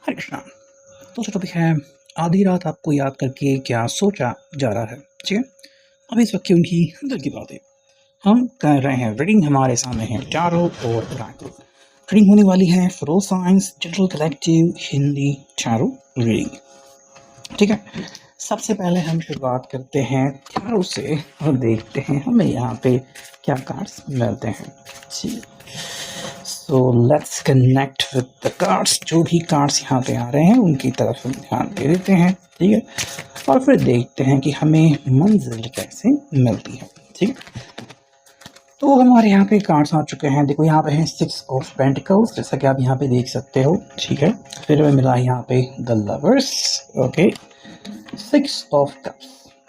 हरे कृष्णा। तो जो टॉपिक है, आधी रात आपको याद करके क्या सोचा जा रहा है। ठीक है, अब इस वक्त की उनकी दिल की बातें हम कर रहे हैं। रीडिंग हमारे सामने है चारों और ओरेकल। रीडिंग होने वाली है flow science general collective Hindi चारों रीडिंग। ठीक है, सबसे पहले हम शुरुआत करते हैं चारों से और देखते हैं हमें यहाँ पे क्या कार्ड्स मिलते हैं। ठीक, so let's connect with the cards. जो भी कार्ड्स यहाँ पे आ रहे हैं उनकी तरफ हम ध्यान दे देते हैं। ठीक है, और फिर देखते हैं कि हमें मंजिल कैसे मिलती है। ठीक है, तो हमारे यहाँ पे कार्ड्स आ चुके हैं। देखो यहाँ पे है 6 ऑफ पेंटिकल्स, जैसा कि आप यहाँ पे देख सकते हो। ठीक है, फिर हमें मिला यहाँ पे the lovers. Okay, 6 of cups.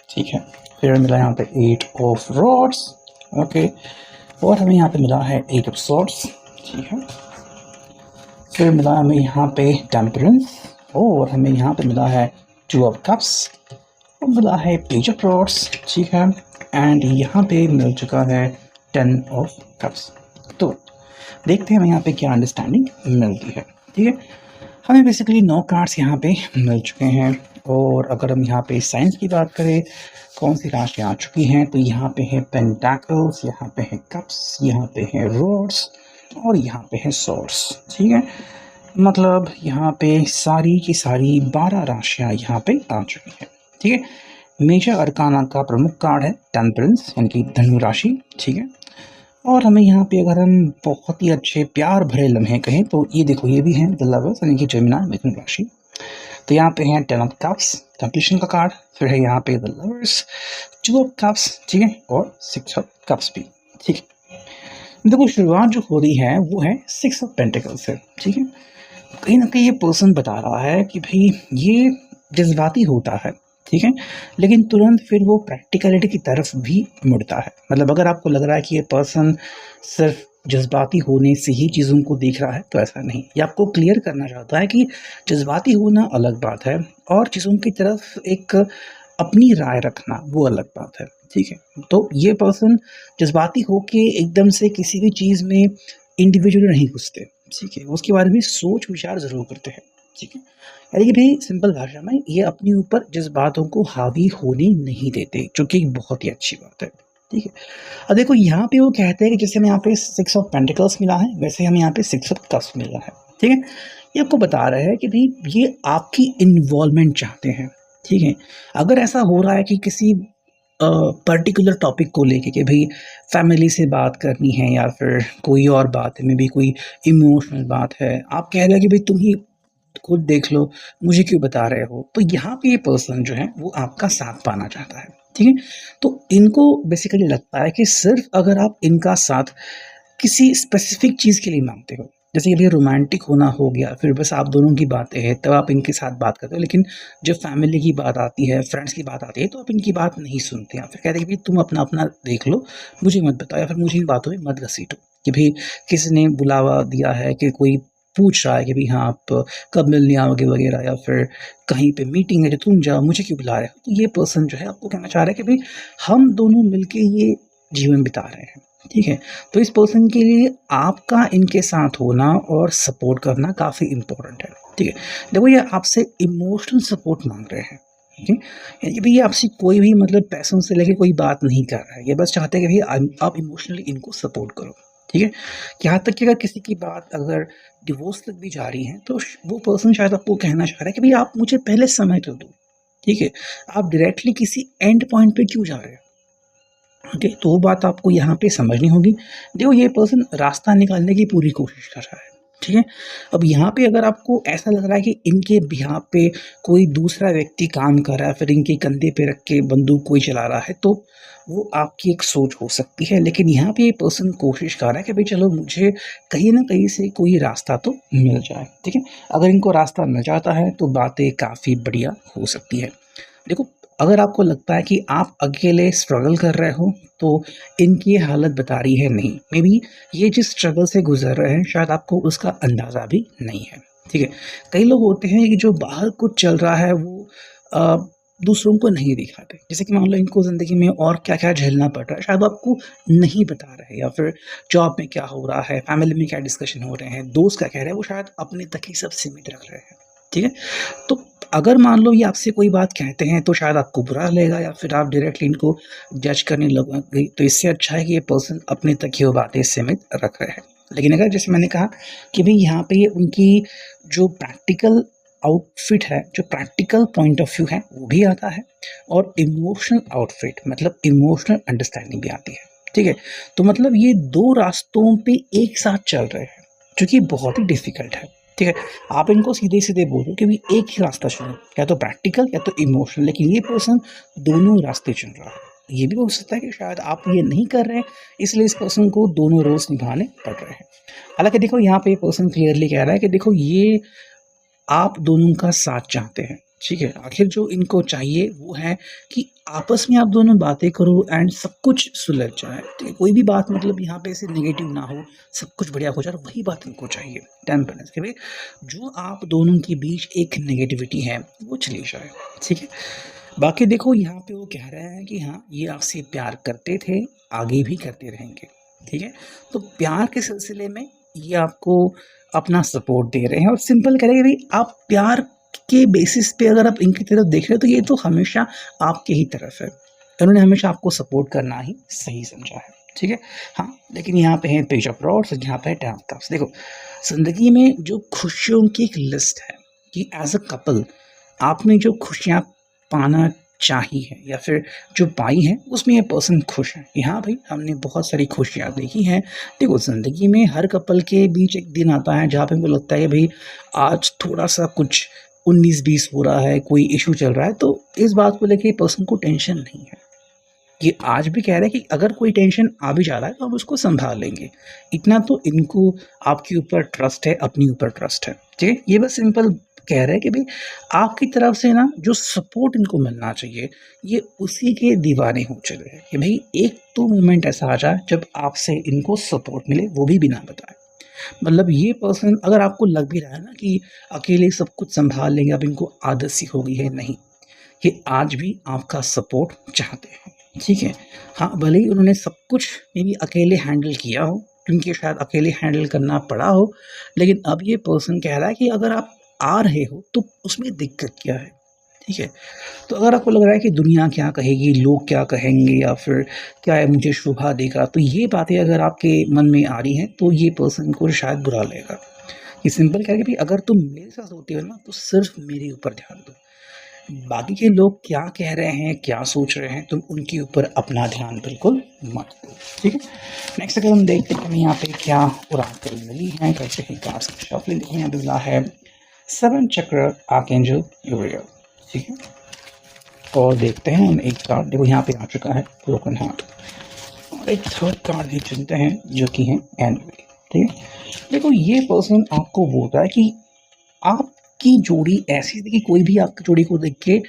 ठीक है, फिर हमें मिला यहाँ पे 8 ऑफ रॉड्स। ओके, और हमें यहाँ पे मिला है 8 ऑफ सॉर्ड्स। ठीक है, फिर मिला हमें यहाँ पे टेम्परेंस, और हमें यहाँ पे मिला है 2 ऑफ कप्स, और मिला है पेज ऑफ रॉड्स। ठीक है, एंड यहाँ पे मिल चुका है 10 ऑफ कप्स। तो देखते हैं हमें यहाँ पे क्या अंडरस्टैंडिंग मिलती है। ठीक है, हमें बेसिकली 9 कार्ड्स यहाँ पे मिल चुके हैं। और अगर हम यहाँ पे साइंस की बात करें, कौन सी राशि आ चुकी हैं, तो यहाँ पे है पेंटाकल्स, यहाँ पे है कप्स, यहाँ पे है रॉड्स, और यहाँ पे है सॉर्ड्स। ठीक है, मतलब यहाँ पे सारी की सारी 12 राशियाँ यहाँ पे आ चुकी हैं। ठीक है, मेजर अरकाना का प्रमुख कार्ड है टेम्परेंस, यानी कि धनु राशि। ठीक है, और हमें यहाँ पे अगर हम बहुत ही अच्छे प्यार भरे लम्हे कहें तो ये देखो, ये भी है द लवर्स, यानी कि जमिनी मिथुन राशि। तो यहाँ पे है 10 ऑफ कप्स, कंप्लीशन का कार्ड। फिर है यहाँ पे द लवर्स, 2 ऑफ कप्स। ठीक है, और 6 ऑफ कप्स भी। ठीक है, देखो शुरुआत जो हो रही है वो है 6 ऑफ पेंटिकल्स से। ठीक है, कहीं ना कहीं ये पर्सन बता रहा है कि भाई ये जज्बाती होता है। ठीक है, लेकिन तुरंत फिर वो प्रैक्टिकलिटी की तरफ भी मुड़ता है। मतलब अगर आपको लग रहा है कि ये पर्सन सिर्फ जज्बाती होने से ही चीज़ों को देख रहा है, तो ऐसा नहीं। ये आपको क्लियर करना चाहता है कि जज्बाती होना अलग बात है, और चीज़ों की तरफ एक अपनी राय रखना वो अलग बात है। ठीक है, तो ये पर्सन जज्बाती होके एकदम से किसी भी चीज़ में इंडिविजुअल नहीं घुसते। ठीक है, उसके बारे में सोच विचार ज़रूर करते हैं। ठीक है, यानी कि भाई सिंपल भाषा में ये अपने ऊपर जज्बातों को हावी होने नहीं देते, जो कि एक बहुत ही अच्छी बात है। ठीक है, अब देखो यहाँ पे वो कहते हैं कि जैसे हमें यहाँ पे 6 ऑफ पेंटिकल्स मिला है, वैसे हमें यहाँ पे 6 ऑफ कप्स मिला है। ठीक है, ये आपको बता रहा है कि भाई ये आपकी इन्वॉल्वमेंट चाहते हैं। ठीक है, अगर ऐसा हो रहा है कि किसी पर्टिकुलर टॉपिक को लेके कि भाई फैमिली से बात करनी है, या फिर कोई और बात है, मे बी कोई इमोशनल बात है, आप कह रहे हो कि भाई तुम ही खुद देख लो, मुझे क्यों बता रहे हो, तो यहाँ पे ये पर्सन जो है वो आपका साथ पाना चाहता है। ठीक है, तो इनको बेसिकली लगता है कि सिर्फ अगर आप इनका साथ किसी स्पेसिफिक चीज़ के लिए मांगते हो, जैसे ये रोमांटिक होना हो गया, फिर बस आप दोनों की बातें हैं तब आप इनके साथ बात करते हो, लेकिन जब फैमिली की बात आती है, फ्रेंड्स की बात आती है, तो आप इनकी बात नहीं सुनते हैं। फिर कहते हैं कि भाई तुम अपना अपना देख लो, मुझे मत बताओ, या फिर मुझे इन बातों में मत घसीटो कि भाई किसी ने बुलावा दिया है, कि कोई पूछ रहा है कि भाई हाँ आप कब मिलने आओगे वगैरह, या फिर कहीं पे मीटिंग है जो तुम जाओ, मुझे क्यों बुला रहे हो। तो ये पर्सन जो है आपको कहना चाह रहा है कि भाई हम दोनों मिलके ये जीवन बिता रहे हैं। ठीक है, तो इस पर्सन के लिए आपका इनके साथ होना और सपोर्ट करना काफ़ी इम्पोर्टेंट है। ठीक है, देखो ये आपसे इमोशनल सपोर्ट मांग रहे हैं। ठीक है, यानी कि भाई ये आपसे कोई भी मतलब पैसों से लेके कोई बात नहीं कर रहा है, ये बस चाहते हैं कि भाई आप इमोशनली इनको सपोर्ट करो। ठीक है, यहाँ तक कि अगर किसी की बात अगर डिवोर्स तक भी जा रही है, तो वो पर्सन शायद आपको कहना चाह रहा है कि भाई आप मुझे पहले समय तो दो। ठीक है, आप डायरेक्टली किसी एंड पॉइंट पे क्यों जा रहे हो। ओके, तो वो बात आपको यहाँ पे समझनी होगी। देखो ये पर्सन रास्ता निकालने की पूरी कोशिश कर रहा है। ठीक है, अब यहाँ पे अगर आपको ऐसा लग रहा है कि इनके बिहाफ पे कोई दूसरा व्यक्ति काम कर रहा है, फिर इनके कंधे पे रख के बंदूक कोई चला रहा है, तो वो आपकी एक सोच हो सकती है। लेकिन यहाँ पे ये पर्सन कोशिश कर रहा है कि भाई चलो मुझे कहीं ना कहीं से कोई रास्ता तो मिल जाए। ठीक है, अगर इनको रास्ता मिल जाता है तो बातें काफ़ी बढ़िया हो सकती है। देखो अगर आपको लगता है कि आप अकेले स्ट्रगल कर रहे हो, तो इनकी ये हालत बता रही है नहीं, मे बी ये जिस स्ट्रगल से गुजर रहे हैं शायद आपको उसका अंदाज़ा भी नहीं है। ठीक है, कई लोग होते हैं कि जो बाहर कुछ चल रहा है वो अ, दूसरों को नहीं दिखाते। जैसे कि मान लो इनको ज़िंदगी में और क्या-क्या झेलना पड़ रहा है, शायद वो आपको नहीं बता रहे, या फिर जॉब में क्या हो रहा है, फैमिली में क्या डिस्कशन हो रहे हैं, दोस्त क्या कह रहे हैं, वो शायद अपने तक ही सब सीमित रख रहे हैं। ठीक है? तो अगर मान लो ये आपसे कोई बात कहते हैं तो शायद आपको बुरा लगेगा या फिर आप डायरेक्टली इनको जज करने लगोगे, तो इससे अच्छा है कि ये पर्सन अपने तक ही वो बातें सीमित रख रहे हैं। लेकिन अगर जैसे मैंने कहा कि भई यहाँ पे ये उनकी जो प्रैक्टिकल आउटफिट है, जो प्रैक्टिकल पॉइंट ऑफ व्यू है, वो भी आता है और इमोशनल आउटफिट मतलब इमोशनल अंडरस्टैंडिंग भी आती है, ठीक है? तो मतलब ये 2 रास्तों पे एक साथ चल रहे हैं, जो कि बहुत ही डिफ़िकल्ट है, ठीक है? आप इनको सीधे-सीधे बोलो कि भई एक ही रास्ता चुनो, या तो प्रैक्टिकल या तो इमोशनल, लेकिन ये पर्सन दोनों रास्ते चुन रहा है। ये भी हो सकता है कि शायद आप ये नहीं कर रहे हैं, इसलिए इस पर्सन को दोनों रोल्स निभाने पड़ रहे हैं। हालाँकि देखो यहाँ पे ये पर्सन क्लियरली कह रहा है कि देखो ये आप दोनों का साथ चाहते हैं, ठीक है? आखिर जो इनको चाहिए वो है कि आपस में आप दोनों बातें करो एंड सब कुछ सुलझ जाए, ठीक है? कोई भी बात मतलब यहाँ पे ऐसे नेगेटिव ना हो, सब कुछ बढ़िया हो जाए, और वही बात इनको चाहिए, टेम्परेंस कि भई जो आप दोनों के बीच एक नेगेटिविटी है, वो चली जाए, ठीक है? बाकी देखो यहाँ पे वो कह रहे हैं कि हाँ, ये आपसे प्यार करते थे, आगे भी करते रहेंगे, ठीक है? तो प्यार के सिलसिले में ये आपको अपना सपोर्ट दे रहे हैं और सिंपल करेंगे भाई आप प्यार के बेसिस पे अगर आप इनकी तरफ देख रहे हो तो ये तो हमेशा आपके ही तरफ है। इन्होंने हमेशा आपको सपोर्ट करना ही सही समझा है, ठीक है? हाँ, लेकिन यहाँ पे है पेज ऑफ रॉड्स और यहाँ पे है टेन ऑफ कप्स। देखो, ज़िंदगी में जो खुशियों की एक लिस्ट है कि एज़ अ कपल आपने जो खुशियाँ पाना चाही है या फिर जो पाई हैं उसमें ये पर्सन खुश है कि हाँ भाई हमने बहुत सारी खुशियाँ देखी हैं। देखो ज़िंदगी में हर कपल के बीच एक दिन आता है जहाँ पे उनको लगता है भाई आज थोड़ा-सा कुछ 19-20 हो रहा है, कोई इश्यू चल रहा है, तो इस बात को लेके पर्सन को टेंशन नहीं है। ये आज भी कह रहे हैं कि अगर कोई टेंशन आ भी जा रहा है तो हम उसको सँभाल लेंगे। इतना तो इनको आपके ऊपर ट्रस्ट है, अपने ऊपर ट्रस्ट है, ठीक है? ये बस सिंपल कह रहे हैं कि भई आपकी तरफ से ना जो सपोर्ट इनको मिलना चाहिए, ये उसी के दीवाने हो चले हैं कि भई एक तो मोमेंट ऐसा आ जाए जब आपसे इनको सपोर्ट मिले, वो भी बिना बताए। मतलब ये पर्सन अगर आपको लग भी रहा है ना कि अकेले सब कुछ सँभाल लेंगे, अब इनको आदत सी हो गई है, नहीं। ये आज भी आपका सपोर्ट चाहते हैं, ठीक है? हाँ, भले ही उन्होंने सब कुछ मे बी अकेले हैंडल किया हो, क्योंकि शायद अकेले हैंडल करना पड़ा हो, लेकिन अब ये पर्सन कह रहा है कि अगर आप आ रहे हो, तो उसमें दिक्कत क्या है, ठीक है? तो अगर आपको लग रहा है कि दुनिया क्या कहेगी, लोग क्या कहेंगे या फिर क्या है मुझे शोभा देगा, तो ये बातें अगर आपके मन में आ रही हैं, तो ये पर्सन को शायद बुरा लगेगा। ये सिंपल क्या है कि भई अगर तुम मेरे साथ होते हो ना, तो सिर्फ़ मेरे ऊपर ध्यान दो। बाकी के लोग क्या कह रहे हैं, क्या सोच रहे हैं, तुम उनके ऊपर अपना ध्यान बिल्कुल मत दो, ठीक है? नेक्स्ट अगर हम देखते हैं हमें यहाँ पे क्या ओराकल मिली है, कैसे हैं कार्ड्स की शफलिंग देखिए यहाँ पे मिला है 7 चक्र आर्कएंजल यूरियल, ठीक है? और देखते हैं हम एक कार्ड देखो यहाँ पे आ चुका है ब्रोकन हार्ट और एक थर्ड कार्ड भी चुनते हैं जो कि है एनवी, ठीक है? देखो ये पर्सन आपको बोलता है कि आपकी जोड़ी ऐसी थी कि कोई भी आपकी जोड़ी को देख के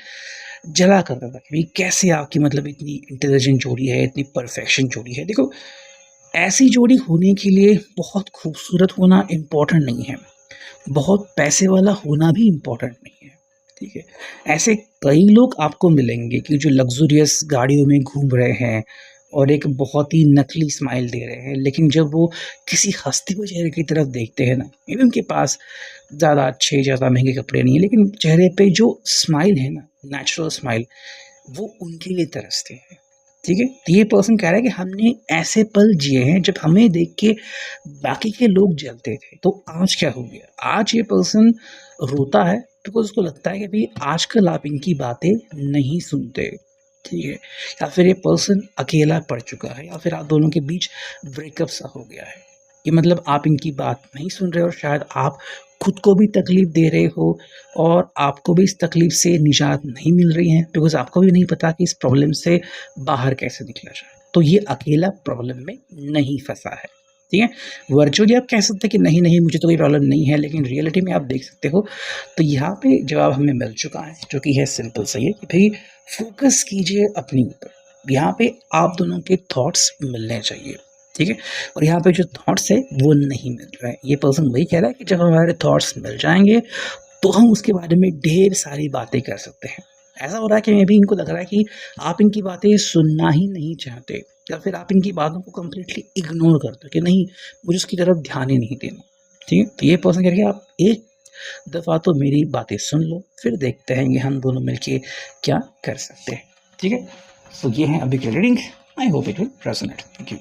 जला करता था कि भाई कैसे आपकी मतलब इतनी इंटेलिजेंट जोड़ी है, इतनी परफेक्शन जोड़ी है। देखो ऐसी जोड़ी होने के लिए बहुत खूबसूरत होना इम्पोर्टेंट नहीं है, बहुत पैसे वाला होना भी इम्पोर्टेंट नहीं है, ठीक है? ऐसे कई लोग आपको मिलेंगे कि जो लग्ज़रियस गाड़ियों में घूम रहे हैं और एक बहुत ही नकली स्माइल दे रहे हैं, लेकिन जब वो किसी हँसते हुए चेहरे की तरफ देखते हैं ना, मे बी उनके पास ज़्यादा अच्छे, ज़्यादा महँगे कपड़े नहीं हैं, लेकिन चेहरे पे जो स्माइल है ना, नेचुरल स्माइल, वो उनके लिए तरसते हैं, ठीक है? तो ये पर्सन कह रहा है कि हमने ऐसे पल जिए हैं जब हमें देख के बाकी के लोग जलते थे, तो आज क्या हो गया? आज ये पर्सन रोता है बिकॉज़ उसको लगता है कि भई आजकल आप इनकी बातें नहीं सुनते, ठीक है? या फिर ये पर्सन अकेला पड़ चुका है या फिर आप दोनों के बीच ब्रेकअप सा हो गया है, कि मतलब आप इनकी बात नहीं सुन रहे और शायद आप खुद को भी तकलीफ़ दे रहे हो और आपको भी इस तकलीफ़ से निजात नहीं मिल रही है बिकॉज़ आपको भी नहीं पता कि इस प्रॉब्लम से बाहर कैसे निकला जाए। तो ये अकेला प्रॉब्लम में नहीं फँसा है, ठीक है? वर्चुअली आप कह सकते हैं कि नहीं, नहीं मुझे तो कोई प्रॉब्लम नहीं है, लेकिन रियलिटी में आप देख सकते हो, तो यहाँ पे जवाब हमें मिल चुका है, जो कि है सिंपल सा ये कि भई फ़ोकस कीजिए अपने ऊपर। यहाँ पे आप दोनों के थॉट्स मिलने चाहिए, ठीक है? और यहाँ पे जो थॉट्स है वो नहीं मिल रहे हैं। ये पर्सन वही कह रहा है कि जब हमारे थॉट्स मिल जाएँगे, तो हम उसके बारे में ढेर सारी बातें कर सकते हैं। ऐसा हो रहा है कि मे बी इनको लग रहा है कि आप इनकी बातें सुनना ही नहीं चाहते या फिर आप इनकी बातों को कंप्लीटली इग्नोर करते हो कि नहीं, मुझे उसकी तरफ ध्यान ही नहीं देना, ठीक है? तो ये पर्सन कह रहा है कि आप एक दफ़ा तो मेरी बातें सुन लो, फिर देखते हैं कि हम दोनों मिलके क्या कर सकते हैं। ठीक है? सो ये है अभी की reading. I hope it will resonate. Thank you.